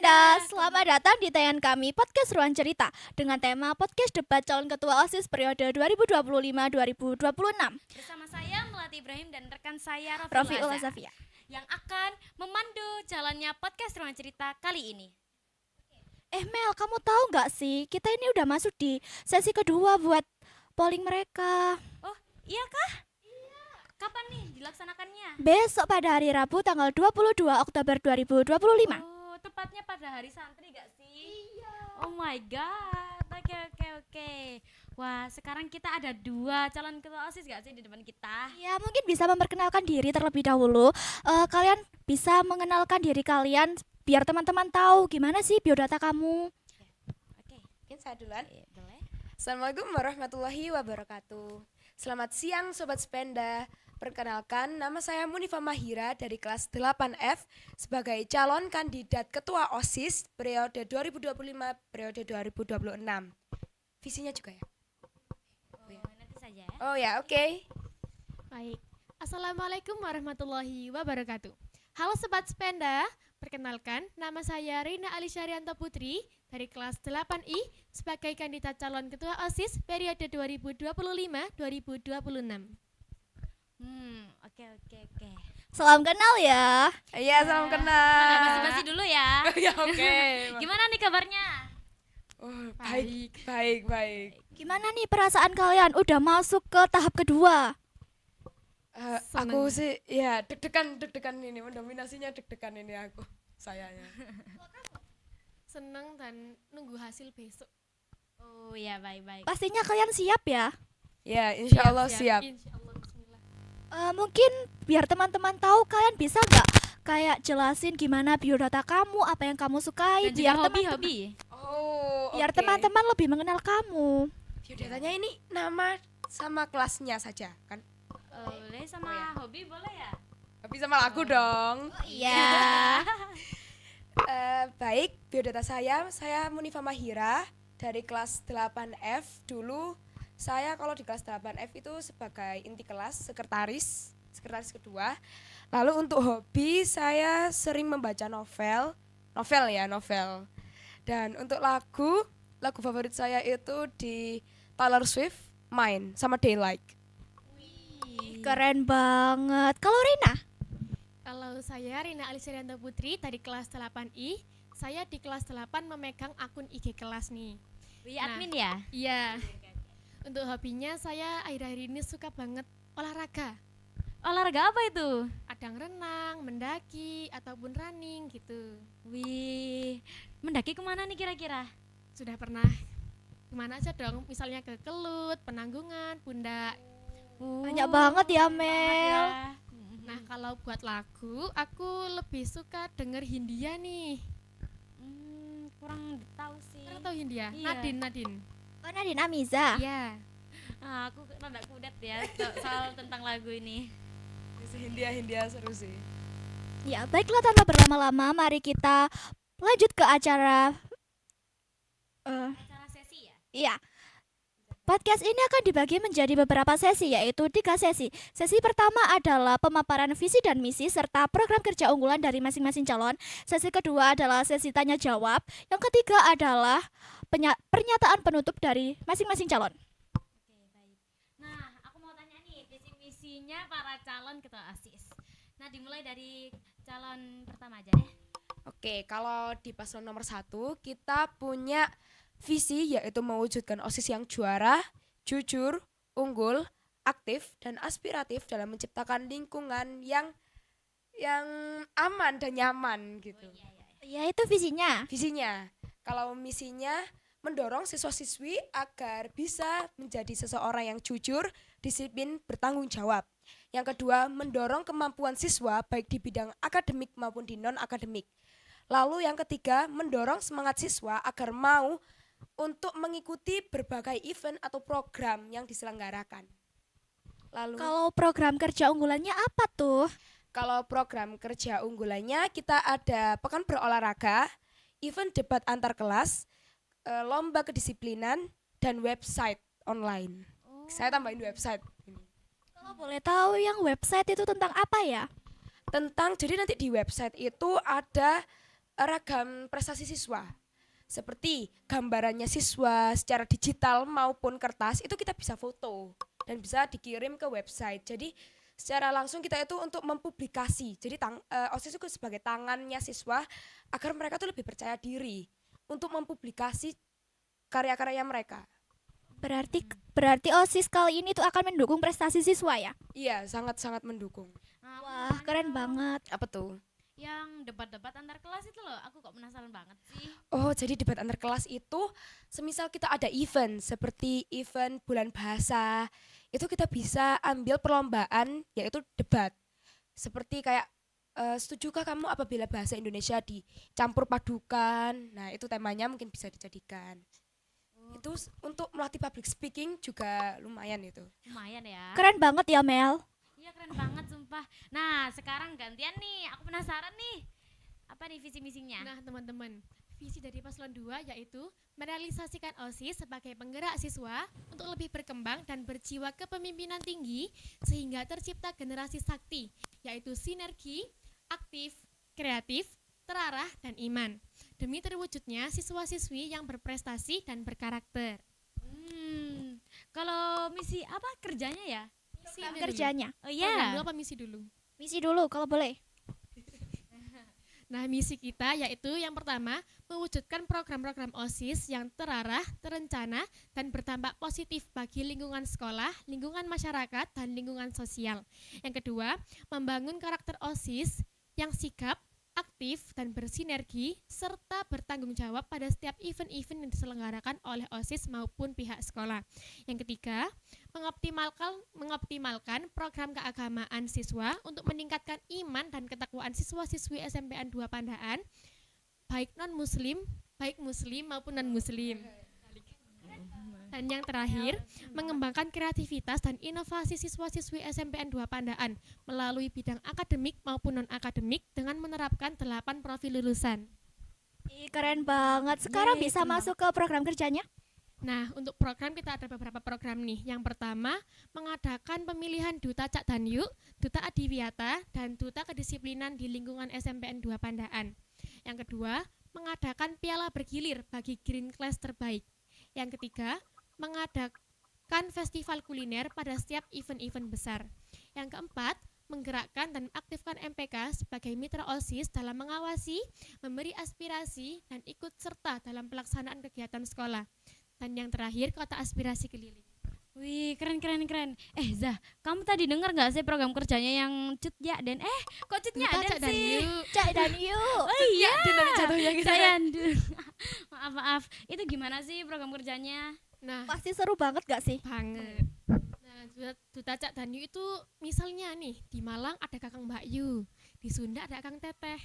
Spenda, selamat datang di tayangan kami Podcast Ruang Cerita dengan tema Podcast Debat Calon Ketua OSIS periode 2025-2026 Bersama saya Melati Ibrahim dan rekan saya Rafiul Azhar Azafia. yang akan memandu jalannya Podcast Ruang Cerita kali ini. Mel, kamu tahu nggak sih kita ini udah masuk di sesi kedua buat polling mereka. Oh, iya kah? Iya. Kapan nih dilaksanakannya? Besok pada hari Rabu tanggal 22 Oktober 2025. Oh, tepatnya pada hari santri gak sih? Iya. Oh my god. Oke. Wah, sekarang kita ada 2 calon ketua OSIS gak sih di depan kita? Ya, mungkin bisa memperkenalkan diri terlebih dahulu. Kalian bisa mengenalkan diri kalian biar teman-teman tahu gimana sih biodata kamu. Oke. Mungkin saya duluan. Boleh. Assalamualaikum warahmatullahi wabarakatuh. Selamat siang Sobat Spenda. Perkenalkan, nama saya Munifa Mahira dari kelas 8F sebagai calon kandidat ketua OSIS periode 2025 periode 2026. Visinya juga ya? Nanti saja ya. Oh ya, oke. Baik, Assalamualaikum warahmatullahi wabarakatuh. Halo Sobat Spenda, perkenalkan nama saya Rina Alisyarianto Putri dari kelas 8I sebagai kandidat calon ketua OSIS periode 2025-2026. Oke. Salam kenal ya. Iya, salam Nah, kenal. basa-basi dulu ya. Ya, oke. Gimana nih kabarnya? Oh, baik. Gimana nih perasaan kalian udah masuk ke tahap kedua? Aku sih ya deg-degan ini, mendominasinya deg-degan ini sayanya. Senang dan nunggu hasil besok. Oh ya, baik. Pastinya kalian siap ya. Ya, insya Allah siap. Insya Allah, bismillah. Mungkin biar teman-teman tahu kalian bisa nggak kayak jelasin gimana biodata kamu, apa yang kamu sukai, Dan biar juga teman-teman hobi. Oh, biar oke. teman-teman lebih mengenal kamu. Biodatanya ini nama sama kelasnya saja kan? Boleh sama Oh, ya. hobi boleh ya? Tapi sama lagu dong. Iya. Baik, biodata saya Munifa Mahira dari kelas 8F. Dulu saya kalau di kelas 8F itu sebagai inti kelas, sekretaris kedua. Lalu untuk hobi saya sering membaca novel. Dan untuk lagu favorit saya itu di Taylor Swift, Mine sama Daylight. Keren banget. Kalau Rina? Kalau saya Rina Alisyarianto Putri dari kelas 8I, saya di kelas 8 memegang akun IG kelas nih. Wih, Nah. admin ya? Iya. Untuk hobinya saya akhir-akhir ini suka banget olahraga. Olahraga apa itu? Kadang renang, mendaki, ataupun running gitu. Wih, mendaki kemana nih kira-kira? Sudah pernah kemana aja dong? Misalnya ke Kelut, Penanggungan, Pundak. Banyak banget ya, Mel. Nah kalau buat lagu, aku lebih suka denger Hindia nih. Kurang tahu sih. Kalian tahu Hindia? Iya. Nadine. Oh, Nadine Amiza. Iya. Aku rada kudet ya soal tentang lagu ini. Hindia seru sih. Ya, baiklah tanpa berlama-lama, mari kita lanjut ke acara. Acara sesi ya? Iya. Podcast ini akan dibagi menjadi beberapa sesi, yaitu 3 sesi. Sesi pertama adalah pemaparan visi dan misi serta program kerja unggulan dari masing-masing calon. Sesi kedua adalah sesi tanya jawab. Yang ketiga adalah pernyataan penutup dari masing-masing calon. Oke, baik. Nah, aku mau tanya nih visi misinya para calon ketua OSIS. Nah, dimulai dari calon pertama aja deh. Oke, kalau di paslon nomor 1 kita punya visi yaitu mewujudkan OSIS yang juara, jujur, unggul, aktif, dan aspiratif dalam menciptakan lingkungan yang aman dan nyaman gitu. Ya, itu visinya. Visinya. Kalau misinya mendorong siswa-siswi agar bisa menjadi seseorang yang jujur, disiplin, bertanggung jawab. Yang kedua, mendorong kemampuan siswa baik di bidang akademik maupun di non-akademik. Lalu yang ketiga, mendorong semangat siswa agar mau untuk mengikuti berbagai event atau program yang diselenggarakan. Lalu Kalau program kerja unggulannya apa tuh? kalau program kerja unggulannya kita ada pekan berolahraga, event debat antar kelas, lomba kedisiplinan, dan website online. Saya tambahin website ini. Kalau boleh tahu yang website itu tentang apa ya? Jadi nanti di website itu ada ragam prestasi siswa. Seperti gambarannya siswa secara digital maupun kertas itu kita bisa foto dan bisa dikirim ke website. Jadi secara langsung kita itu untuk mempublikasi. Jadi OSIS itu sebagai tangannya siswa agar mereka tuh lebih percaya diri untuk mempublikasi karya-karya mereka. Berarti OSIS kali ini tuh akan mendukung prestasi siswa ya? Iya, sangat-sangat mendukung. Nah, aku Wah, mau keren tanya banget. Apa tuh? yang debat-debat antar kelas itu loh, aku kok penasaran banget sih. Oh, jadi debat antar kelas itu semisal kita ada event seperti event bulan bahasa, itu kita bisa ambil perlombaan yaitu debat. Seperti kayak setujukah kamu apabila bahasa Indonesia dicampur padukan? Nah, itu temanya mungkin bisa dijadikan. Itu untuk melatih public speaking juga lumayan itu. Lumayan ya. Keren banget ya Mel. Iya keren banget sumpah. Nah sekarang gantian nih, aku penasaran nih. Apa nih visi misinya? Nah, teman-teman, visi dari paslon 2 yaitu merealisasikan OSIS sebagai penggerak siswa untuk lebih berkembang dan berjiwa kepemimpinan tinggi sehingga tercipta generasi sakti, yaitu sinergi, aktif, kreatif, terarah, dan iman. Demi terwujudnya siswa-siswi yang berprestasi dan berkarakter. Kalau misi apa kerjanya ya? Program kerjanya. Oh Program iya. dulu apa misi dulu? Misi dulu kalau boleh. Nah, misi kita yaitu yang pertama, mewujudkan program-program OSIS yang terarah, terencana, dan berdampak positif bagi lingkungan sekolah, lingkungan masyarakat, dan lingkungan sosial. Yang kedua, membangun karakter OSIS yang sigap, aktif, dan bersinergi, serta bertanggung jawab pada setiap event-event yang diselenggarakan oleh OSIS maupun pihak sekolah. Yang ketiga, mengoptimalkan program keagamaan siswa untuk meningkatkan iman dan ketakwaan siswa-siswi SMPN 2 Pandaan, baik non-muslim, baik muslim maupun non-muslim. Dan yang terakhir, mengembangkan kreativitas dan inovasi siswa-siswi SMPN 2 Pandaan melalui bidang akademik maupun non-akademik dengan menerapkan 8 profil lulusan. Ih, keren banget. Sekarang Yeay, bisa keren masuk ke program kerjanya? Nah, untuk program kita ada beberapa program nih. Yang pertama, mengadakan pemilihan Duta Cak Danyu, Duta Adiwiyata, dan Duta Kedisiplinan di lingkungan SMPN 2 Pandaan. Yang kedua, mengadakan piala bergilir bagi Green Class terbaik. Yang ketiga, mengadakan festival kuliner pada setiap event-event besar. Yang keempat, menggerakkan dan aktifkan MPK sebagai mitra OSIS dalam mengawasi, memberi aspirasi, dan ikut serta dalam pelaksanaan kegiatan sekolah. Dan yang terakhir, kota aspirasi keliling. Wih keren. Zah, kamu tadi dengar nggak sih program kerjanya yang Cut Ya Den? Kok Cutnya Duta Aden Cak sih? Danyu. Cak dan yuk. Oh iya. Jatuhnya gitu. Saya maaf. Itu gimana sih program kerjanya? Nah, Pasti seru banget gak sih? banget. Nah, Duta Cak Danyu itu misalnya nih, di Malang ada Kakang Mbak Yu, di Sunda ada Kang Teteh.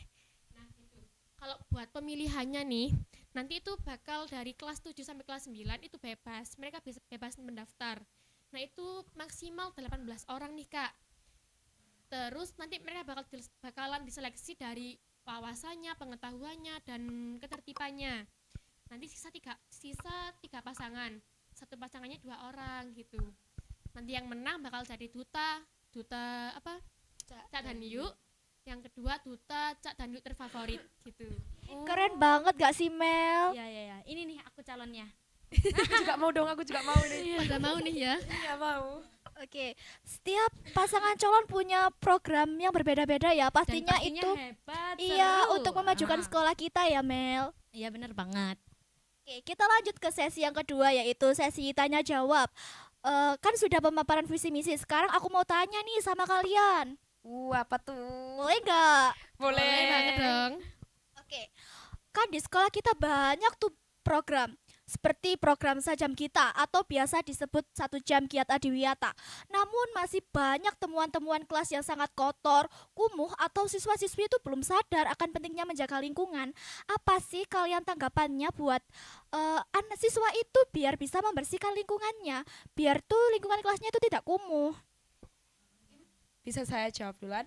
Nah, gitu. Kalau buat pemilihannya nih, nanti itu bakal dari kelas 7 sampai kelas 9 itu bebas. Mereka bisa bebas mendaftar. Nah, itu maksimal 18 orang nih, Kak. Terus nanti mereka bakalan diseleksi dari wawasannya, pengetahuannya, dan ketertibannya. Nanti sisa tiga pasangan, satu pasangannya 2 orang gitu. Nanti yang menang bakal jadi duta apa Cak Danyu, yang kedua duta Cak Danyu terfavorit gitu. Keren banget gak sih Mel? Ya. Ini nih aku calonnya. Aku juga mau dong, aku juga mau nih. Pada mau nih ya. Iya mau. Oke, setiap pasangan calon punya program yang berbeda-beda ya. Pastinya Dan itu hebat. iya seru. untuk memajukan sekolah kita ya Mel. Iya bener banget. Oke, kita lanjut ke sesi yang kedua yaitu sesi tanya jawab. Kan sudah pemaparan visi misi. Sekarang aku mau tanya nih sama kalian. Apa tuh? Boleh nggak? Boleh. Boleh banget dong. Oke, kan di sekolah kita banyak tuh program. Seperti program Sajam Kita atau biasa disebut 1 jam Kiat Adiwiyata. Namun masih banyak temuan-temuan kelas yang sangat kotor, kumuh atau siswa-siswi itu belum sadar akan pentingnya menjaga lingkungan. Apa sih kalian tanggapannya buat anak siswa itu biar bisa membersihkan lingkungannya, biar tuh lingkungan kelasnya itu tidak kumuh? Bisa saya jawab duluan.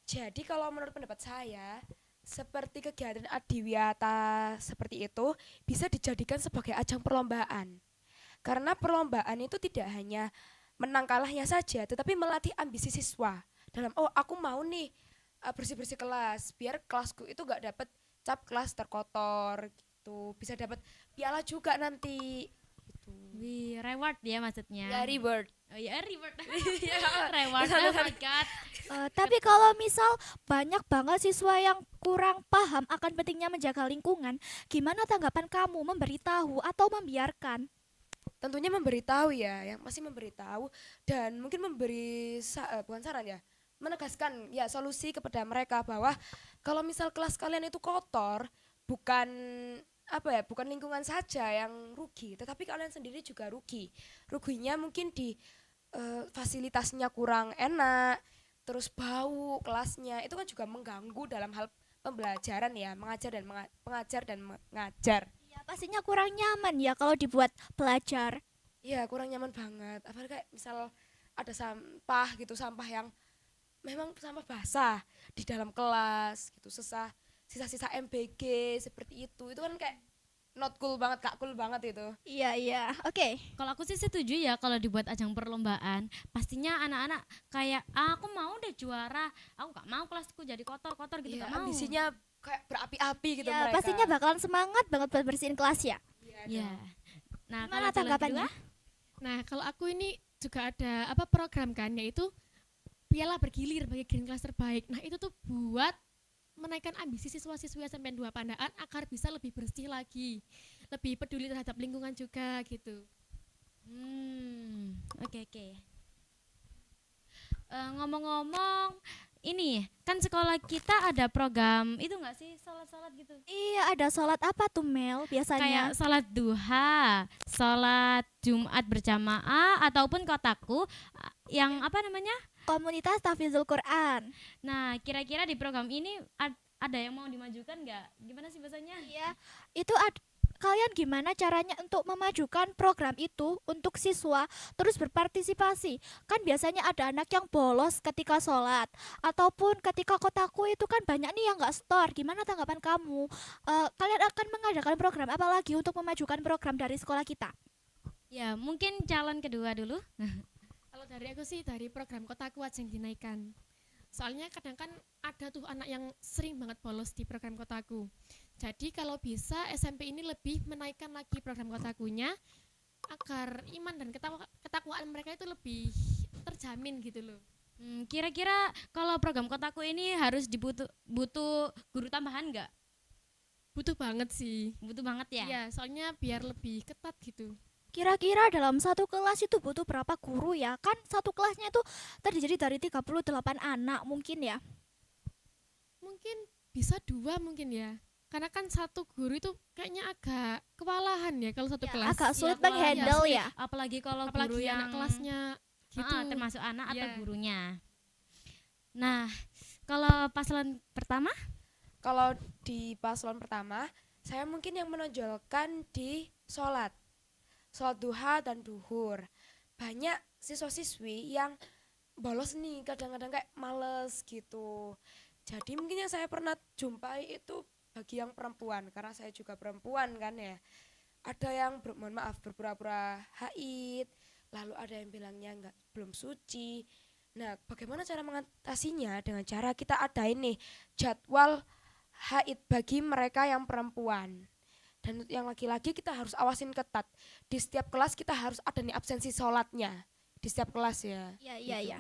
Jadi kalau menurut pendapat saya, seperti kegiatan Adiwiyata seperti itu bisa dijadikan sebagai ajang perlombaan. Karena perlombaan itu tidak hanya menang kalahnya saja, tetapi melatih ambisi siswa. Dalam aku mau nih bersih-bersih kelas, biar kelasku itu gak dapat cap kelas terkotor gitu. Bisa dapat piala juga nanti gitu. Wih, reward ya maksudnya. Ya reward. Oh iya, reward. Reward. Oh my god. Tapi kalau misal banyak banget siswa yang kurang paham akan pentingnya menjaga lingkungan, gimana tanggapan kamu memberitahu atau membiarkan? Tentunya memberitahu ya, yang masih memberitahu dan mungkin bukan saran ya, menegaskan ya solusi kepada mereka bahwa kalau misal kelas kalian itu kotor, bukan bukan lingkungan saja yang rugi, tetapi kalian sendiri juga rugi. Ruginya mungkin di fasilitasnya kurang enak, terus bau kelasnya, itu kan juga mengganggu dalam hal pembelajaran ya, pengajar dan mengajar. Ya pastinya kurang nyaman ya kalau dibuat belajar. Iya kurang nyaman banget. Apalagi kayak misal ada sampah gitu, sampah yang memang sampah basah di dalam kelas gitu, sisa-sisa MBG seperti itu kan kayak not cool banget, gak cool banget itu. Iya, oke. Kalau aku sih setuju ya kalau dibuat ajang perlombaan. Pastinya anak-anak kayak aku mau deh juara. Aku gak mau kelasku jadi kotor-kotor gitu, Iya, gak mau. ambisinya kayak berapi-api gitu Ya mereka. pastinya bakalan semangat banget buat bersihin kelas ya. Ya. Nah, Gimana kalau jalan tanggapannya? kedua, Nah, kalau aku ini juga ada program kan, yaitu piala bergilir bagi green kelas terbaik. Nah, itu tuh buat menaikkan ambisi siswa-siswi SMP 2 Pandaan agar bisa lebih bersih lagi, lebih peduli terhadap lingkungan juga gitu. oke. Ngomong-ngomong, ini kan sekolah kita ada program itu nggak sih sholat-sholat gitu? Iya, ada sholat apa tuh Mel biasanya? Kayak sholat duha, sholat Jumat berjamaah ataupun kotaku yang apa namanya? Komunitas Tahfidzul Quran. Nah, kira-kira di program ini ada yang mau dimajukan nggak? Gimana sih bahasanya? Iya, itu kalian gimana caranya untuk memajukan program itu untuk siswa terus berpartisipasi? Kan biasanya ada anak yang bolos ketika sholat ataupun ketika kotaku itu kan banyak nih yang nggak store. Gimana tanggapan kamu? Kalian akan mengadakan program apa lagi untuk memajukan program dari sekolah kita? Ya, mungkin calon kedua dulu. Kalau dari aku sih dari program Kotaku aja yang dinaikkan. Soalnya kadang kan ada tuh anak yang sering banget bolos di program Kotaku. Jadi kalau bisa SMP ini lebih menaikkan lagi program Kotakunya agar iman dan ketakwaan mereka itu lebih terjamin gitu loh. Kira-kira kalau program kotaku ini harus butuh guru tambahan nggak? Butuh banget sih. Butuh banget ya? Iya, soalnya biar lebih ketat gitu. Kira-kira dalam satu kelas itu butuh berapa guru ya? Kan satu kelasnya itu terdiri dari 38 anak mungkin ya. Mungkin bisa 2 mungkin ya. Karena kan satu guru itu kayaknya agak kewalahan ya kalau satu Ya, kelas. agak sulit Iya, menghandle ya. Apalagi kalau Apalagi guru yang anak kelasnya gitu. termasuk anak atau Iya. gurunya. Nah, kalau paslon pertama, Kalau di paslon pertama, saya mungkin yang menonjolkan di sholat duha dan duhur. Banyak siswa-siswi yang bolos nih, kadang-kadang kayak males gitu. Jadi mungkin yang saya pernah jumpai itu bagi yang perempuan, karena saya juga perempuan kan ya. Ada yang mohon maaf berpura-pura haid, lalu ada yang bilangnya belum suci. Nah, bagaimana cara mengatasinya? Dengan cara kita adain nih jadwal haid bagi mereka yang perempuan. Dan untuk yang laki-laki kita harus awasin ketat. Di setiap kelas kita harus ada nih absensi sholatnya. Di setiap kelas ya. Iya.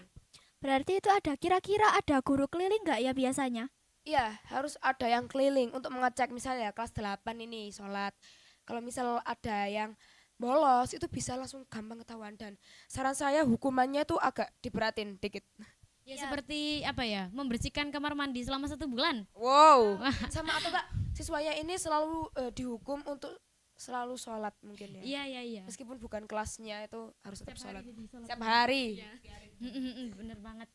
Berarti itu ada kira-kira ada guru keliling nggak ya biasanya? Iya, harus ada yang keliling untuk mengecek misalnya kelas 8 ini sholat. Kalau misal ada yang bolos itu bisa langsung gampang ketahuan, dan saran saya hukumannya tuh agak diberatin dikit. ya Iya. seperti apa ya? Membersihkan kamar mandi selama 1 bulan. Wow. Sama atau enggak siswanya ini selalu dihukum untuk selalu sholat mungkin ya. Iya. Meskipun bukan kelasnya itu harus tetap sholat. jadi sholat. Setiap hari. Iya. Bener banget.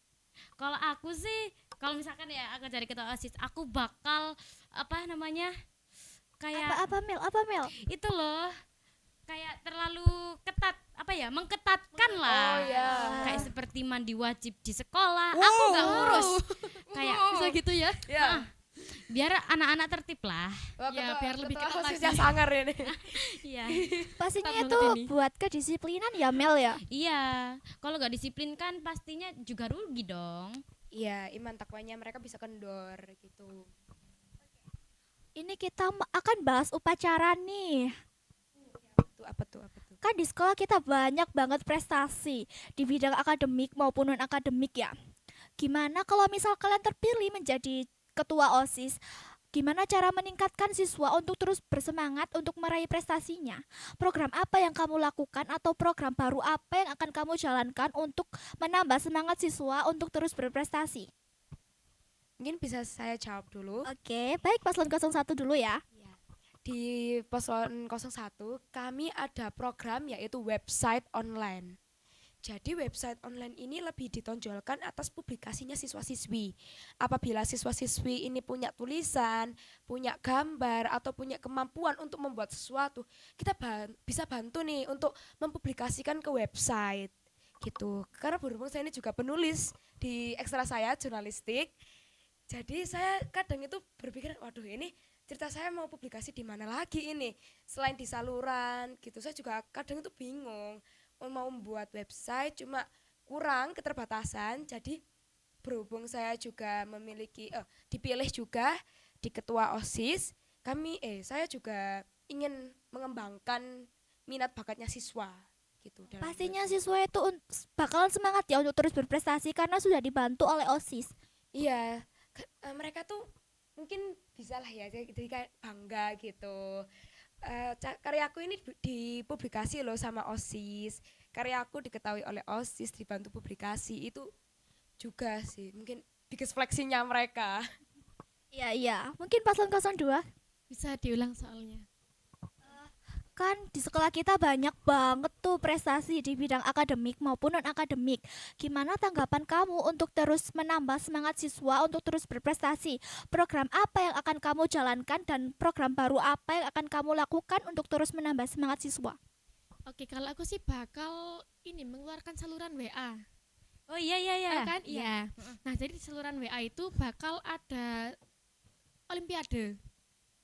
Kalau aku sih, kalau misalkan ya aku cari ketua OSIS, aku bakal apa namanya? Kayak Apa Mel? itu loh. Kayak terlalu ketat, apa ya? Mengketatkan lah. Oh ya. Kayak seperti mandi wajib di sekolah. Wow. Aku gak ngurus. Kayak Bisa gitu ya? Ya. biar anak-anak tertib lah. Wah, Ya, biar lebih ketat OSISnya lagi. sangar ini. Iya. Pastinya Ketat itu banget ini. buat kedisiplinan ya Mel ya. Iya. Kalau nggak disiplin kan pastinya juga rugi dong. Iya, iman takwanya mereka bisa kendor gitu. Ini ini kita akan bahas upacara nih. Apa tuh? Kan di sekolah kita banyak banget prestasi di bidang akademik maupun non-akademik ya. Gimana kalau misal kalian terpilih menjadi ketua OSIS? Gimana cara meningkatkan siswa untuk terus bersemangat untuk meraih prestasinya? Program apa yang kamu lakukan atau program baru apa yang akan kamu jalankan untuk menambah semangat siswa untuk terus berprestasi? Mungkin bisa saya jawab dulu. Oke, baik paslon 01 dulu ya. Di Paslon 01 kami ada program yaitu website online. Jadi website online ini lebih ditonjolkan atas publikasinya siswa-siswi. Apabila siswa-siswi ini punya tulisan, punya gambar, atau punya kemampuan untuk membuat sesuatu, kita bisa bantu nih untuk mempublikasikan ke website gitu. Karena berhubung saya ini juga penulis di ekstra saya jurnalistik, jadi saya kadang itu berpikir, waduh ini cerita saya mau publikasi di mana lagi ini, selain di saluran gitu. Saya juga kadang itu bingung mau membuat website, cuma kurang keterbatasan. Jadi berhubung saya juga memiliki dipilih juga di ketua OSIS, saya juga ingin mengembangkan minat bakatnya siswa gitu. Pastinya siswa itu bakalan semangat ya untuk terus berprestasi karena sudah dibantu oleh OSIS. Iya, mereka tuh mungkin bisa lah ya, jadi kayak bangga gitu. Karyaku ini dipublikasi loh sama OSIS, karyaku diketahui oleh OSIS, dibantu publikasi, itu juga sih mungkin biggest flexinya mereka. Iya, mungkin paslon 02. Bisa diulang soalnya. Kan di sekolah kita banyak banget tuh prestasi di bidang akademik maupun non-akademik. Gimana tanggapan kamu untuk terus menambah semangat siswa untuk terus berprestasi? Program apa yang akan kamu jalankan dan program baru apa yang akan kamu lakukan untuk terus menambah semangat siswa? Oke, kalau aku sih bakal ini mengeluarkan saluran WA. Oh iya. Tahu kan? Iya. Nah, jadi di saluran WA itu bakal ada olimpiade.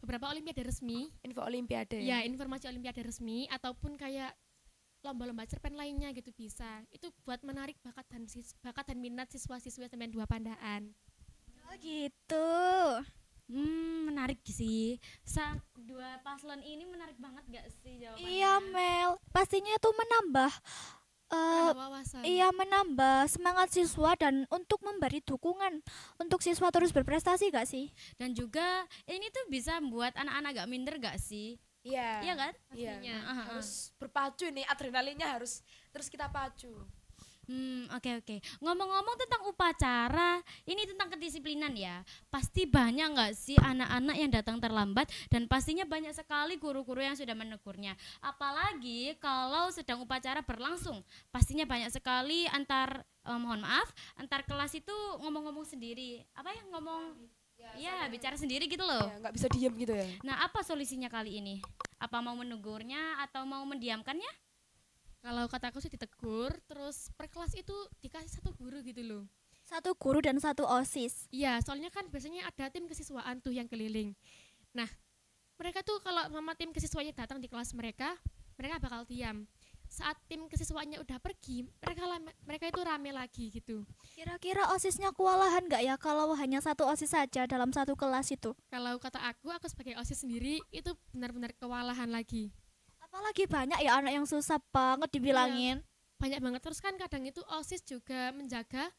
Beberapa olimpiade resmi. Info olimpiade. Ya, informasi olimpiade resmi ataupun kayak lomba-lomba cerpen lainnya gitu bisa. Itu buat menarik bakat dan minat siswa-siswi sampai 2 pandaan. Oh gitu. Menarik sih. Dua paslon ini menarik banget gak sih jawabannya? Iya Mel, pastinya itu menambah Wawasan. iya menambah semangat siswa dan untuk memberi dukungan untuk siswa terus berprestasi gak sih? Dan juga ini tuh bisa membuat anak-anak gak minder gak sih? Iya. Iya kan? Iya. Pastinya. Harus berpacu nih, adrenalinnya harus terus kita pacu. Oke. Ngomong-ngomong tentang upacara, ini tentang kedisiplinan ya. Pasti banyak nggak sih anak-anak yang datang terlambat dan pastinya banyak sekali guru-guru yang sudah menegurnya. Apalagi kalau sedang upacara berlangsung, pastinya banyak sekali antar kelas itu ngomong-ngomong sendiri. Iya, bicara sendiri gitu loh. Ya, nggak bisa diem gitu ya. Nah, apa solusinya kali ini? Apa mau menegurnya atau mau mendiamkannya? Kalau kataku sih ditegur, terus per kelas itu dikasih 1 guru gitu loh. 1 guru dan 1 OSIS. Iya, soalnya kan biasanya ada tim kesiswaan tuh yang keliling. Nah, mereka tuh kalau mama tim kesiswanya datang di kelas mereka bakal diam. Saat tim kesiswaannya udah pergi, mereka itu rame lagi gitu. Kira-kira OSISnya kewalahan gak ya kalau hanya 1 OSIS saja dalam 1 kelas itu? Kalau kata aku sebagai OSIS sendiri itu benar-benar kewalahan lagi. Apalagi banyak ya anak yang susah banget dibilangin. Banyak banget, terus kan kadang itu OSIS juga menjaga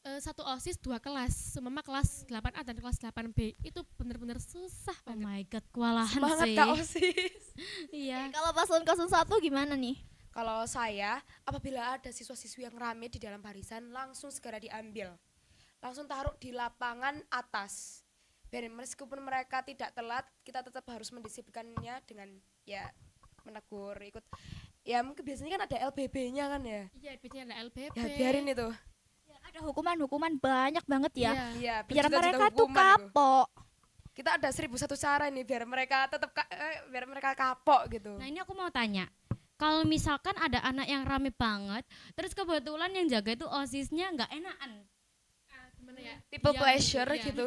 1 OSIS 2 kelas, semama kelas 8A dan kelas 8B. Itu benar-benar susah Oh banget. my god, kewalahan Semangat sih. Kak OSIS. Iya. Kalau paslon 01 gimana nih? Kalau saya, apabila ada siswa-siswi yang rame di dalam barisan, langsung segera diambil. Langsung taruh di lapangan atas. Biar meskipun mereka tidak telat, kita tetap harus mendisiplinkannya dengan ya menegur, ikut. Ya mungkin biasanya kan ada LBB-nya kan ya. Iya, biasanya ada LBB. Ya biarin itu. Ya, ada hukuman banyak banget ya. Iya. Iya, Biar berjuta-juta mereka tuh hukuman itu. kapok. Kita ada 1001 cara nih biar mereka tetap biar mereka kapok gitu. Nah, ini aku mau tanya. Kalau misalkan ada anak yang rame banget, terus kebetulan yang jaga itu OSISnya nggak enakan. Gimana ya? People Diam pleasure iya. gitu.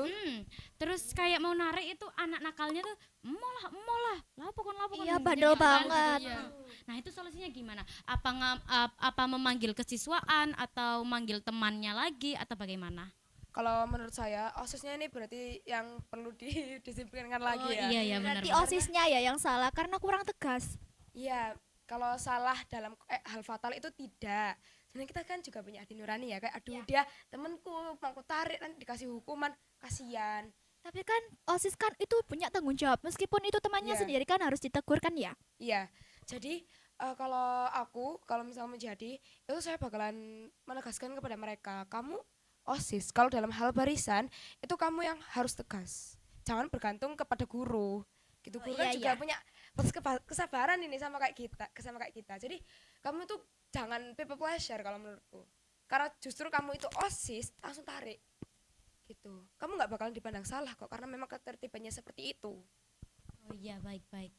Terus kayak mau narik itu anak nakalnya tuh emolah, lapokon. Iya, Jadi bandel nggak banget. gitu, iya. Nah, itu solusinya gimana? Apa memanggil kesiswaan atau manggil temannya lagi atau bagaimana? Kalau menurut saya OSISnya ini berarti yang perlu didisiplinkan lagi ya. Iya ya benar. Berarti OSISnya ya yang salah karena kurang tegas. Iya, kalau salah dalam hal fatal itu tidak. Sebenarnya kita kan juga punya hati nurani ya, kayak aduh dia temenku mau aku tarik nanti dikasih hukuman, kasihan. Tapi kan OSIS kan itu punya tanggung jawab meskipun itu temannya Iya. sendiri kan harus ditegur kan ya. Iya. Jadi kalau misalnya menjadi itu saya bakalan menegaskan kepada mereka, kamu OSIS kalau dalam hal barisan itu kamu yang harus tegas. Jangan bergantung kepada guru. Gitu. Guru kan iya, juga iya. punya kesabaran ini sama kayak kita. Jadi kamu tuh jangan people pleasure kalau menurutku. Karena justru kamu itu OSIS langsung tarik. Gitu. Kamu nggak bakalan dipandang salah kok karena memang ketertibannya seperti itu. Oh iya baik.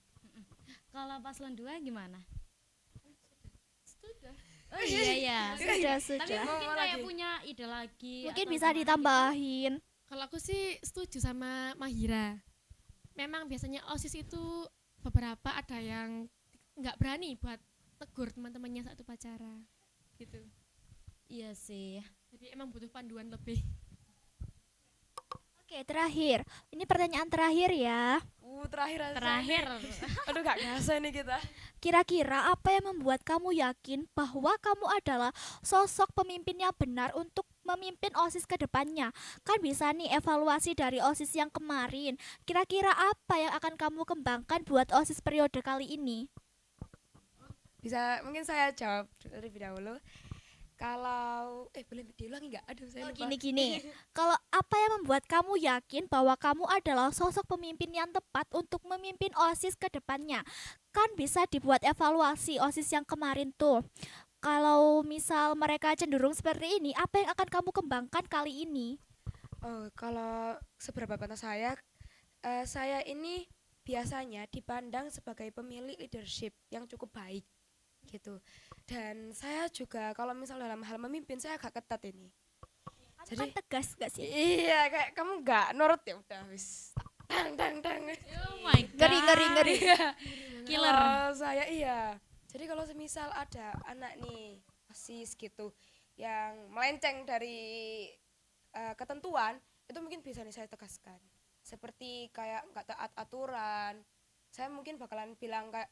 Kalau paslon 2 gimana? Sudah. Oh iya ya. Sudah, Tapi sudah. mungkin Mau kayak lagi? punya ide lagi. Mungkin atau bisa gimana ditambahin. Kalau aku sih setuju sama Mahira. Memang biasanya OSIS itu beberapa ada yang nggak berani buat tegur teman-temannya saat upacara gitu. gitu. Iya sih. Jadi emang butuh panduan lebih. Oke, terakhir. Ini pertanyaan terakhir ya. Terakhir. Aduh gak ngasih nih kita. Kira-kira apa yang membuat kamu yakin bahwa kamu adalah sosok pemimpin yang benar untuk memimpin OSIS ke depannya? Kan bisa nih evaluasi dari OSIS yang kemarin. Kira-kira apa yang akan kamu kembangkan buat OSIS periode kali ini? Bisa mungkin saya jawab terlebih dahulu. Kalau boleh diulangi nggak? Aduh saya lupa. Gini. Kalau apa yang membuat kamu yakin bahwa kamu adalah sosok pemimpin yang tepat untuk memimpin OSIS ke depannya? Kan bisa dibuat evaluasi OSIS yang kemarin tuh. Kalau misal mereka cenderung seperti ini, apa yang akan kamu kembangkan kali ini? Oh, kalau seberapa bantah saya ini biasanya dipandang sebagai pemilik leadership yang cukup baik gitu. Dan saya juga kalau misal dalam hal memimpin saya agak ketat ini. Kamu Jadi- kan tegas gak sih? Iya, kayak kamu nggak nurut ya udah wis. Dang. Oh my god. Ngeri. Killer. Kalau saya iya. Jadi kalau semisal ada anak nih OSIS gitu yang melenceng dari ketentuan, itu mungkin bisa nih saya tegaskan. Seperti kayak nggak taat aturan. Saya mungkin bakalan bilang kayak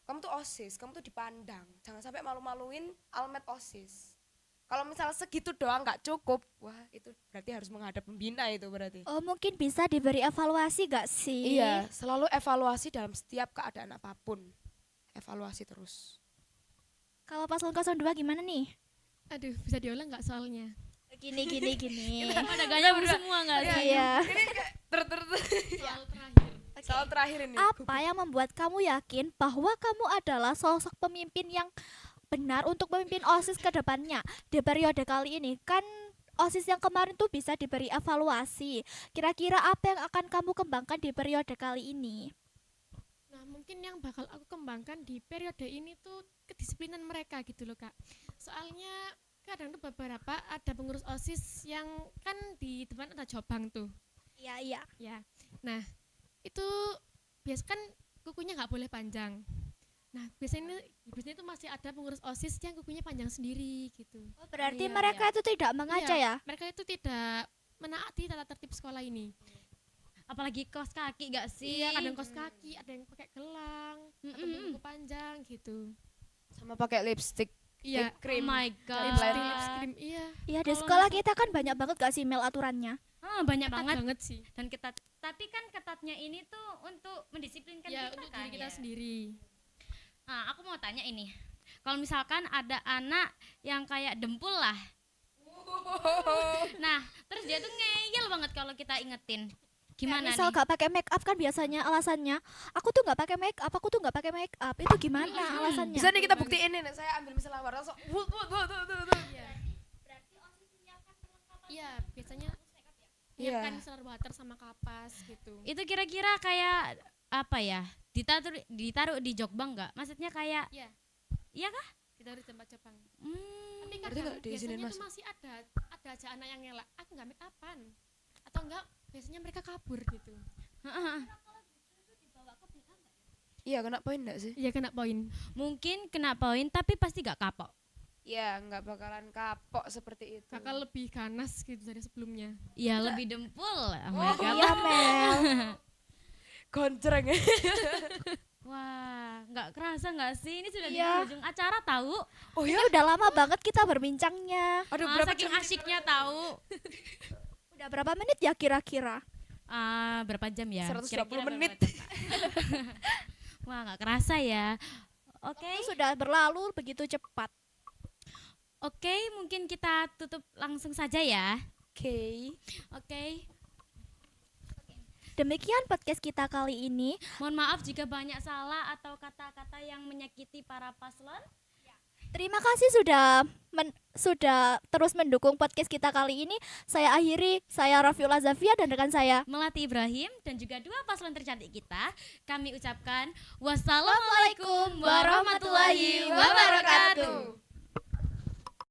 kamu tuh OSIS, kamu tuh dipandang. Jangan sampai malu-maluin almet OSIS. Kalau misal segitu doang nggak cukup, wah itu berarti harus menghadap pembina itu berarti. Oh, mungkin bisa diberi evaluasi gak sih? Iya, selalu evaluasi dalam setiap keadaan apapun. Evaluasi terus. Kalau paslon 02 gimana nih? Aduh, bisa diulang nggak soalnya? Gini. Pada gaya semua enggak sih? Iya. Soal terakhir. Soal terakhir ini. Apa yang membuat kamu yakin bahwa kamu adalah sosok pemimpin yang benar untuk memimpin OSIS ke depannya? Di periode kali ini kan OSIS yang kemarin tuh bisa diberi evaluasi. Kira-kira apa yang akan kamu kembangkan di periode kali ini? Nah, mungkin yang bakal aku kembangkan di periode ini tuh kedisiplinan mereka gitu loh, Kak. Soalnya kadang tuh beberapa ada pengurus OSIS yang kan di depan ada jobang tuh. Iya. Ya. Nah, itu biasa kan kukunya nggak boleh panjang. Nah, biasanya itu masih ada pengurus OSIS yang kukunya panjang sendiri gitu. Oh, berarti Iya, mereka itu tidak mengaca Iya, ya? mereka itu tidak menaati tata tertib sekolah ini. Apalagi kaos kaki gak sih? Iya, kadang kaos kaki, ada yang pakai gelang, atau kuku panjang gitu. Sama pakai lipstick. Iya, Oh my god. lips cream, iya. Iya, di Kalau sekolah kita kan banyak banget gak sih Mel aturannya? Banyak Ketat banget banget sih. dan ketat. Tapi kan ketatnya ini tuh untuk mendisiplinkan Ya, kita untuk kan diri kita ya. sendiri. Nah, aku mau tanya ini. Kalau misalkan ada anak yang kayak dempul lah. Nah, terus dia tuh ngeyel banget kalau kita ingetin. Gimana Misal nih? gak pakai make up kan biasanya alasannya aku tuh gak pakai make up, aku tuh gak pakai make up. Itu gimana alasannya? Bisa nih kita buktiin nih, saya ambil misal lambar langsung. Iya. Iya, biasanya Iya. kan micellar water sama kapas gitu. Itu kira-kira kayak apa ya? Ditaruh di jokbang nggak? Maksudnya kayak Iya. iya kah? Kita harus tempat Jepang. Tapi Berarti kadang nggak diizinin biasanya tuh masuk? masih ada aja anak yang ngelak, aku nggak make upan. Atau enggak, biasanya mereka kabur gitu. Iya, kena poin enggak sih? Iya, kena poin. Mungkin kena poin tapi pasti gak kapok. Ya, nggak bakalan kapok seperti itu. Bakal lebih ganas gitu dari sebelumnya. Ya lebih dempul. Oh my God. Iya, Mel. Goncreng. Wah, nggak kerasa nggak sih? Ini sudah di Iya. ujung acara tahu. Oh Ini ya? udah lama banget kita berbincangnya. Aduh, Ah, berapa saking jam? asyiknya tahu. Udah berapa menit ya kira-kira? Berapa jam ya? 120 Kira-kira menit. berapa jam? Wah, nggak kerasa ya. Oke, Waktu sudah berlalu begitu cepat. oke, mungkin kita tutup langsung saja ya. Oke. Oke. Demikian podcast kita kali ini. Mohon maaf jika banyak salah atau kata-kata yang menyakiti para paslon. Terima kasih sudah terus mendukung podcast kita kali ini. Saya akhiri, saya Rafiullah Zafia dan rekan saya. Melati Ibrahim dan juga dua paslon tercantik kita. Kami ucapkan wassalamualaikum warahmatullahi wabarakatuh.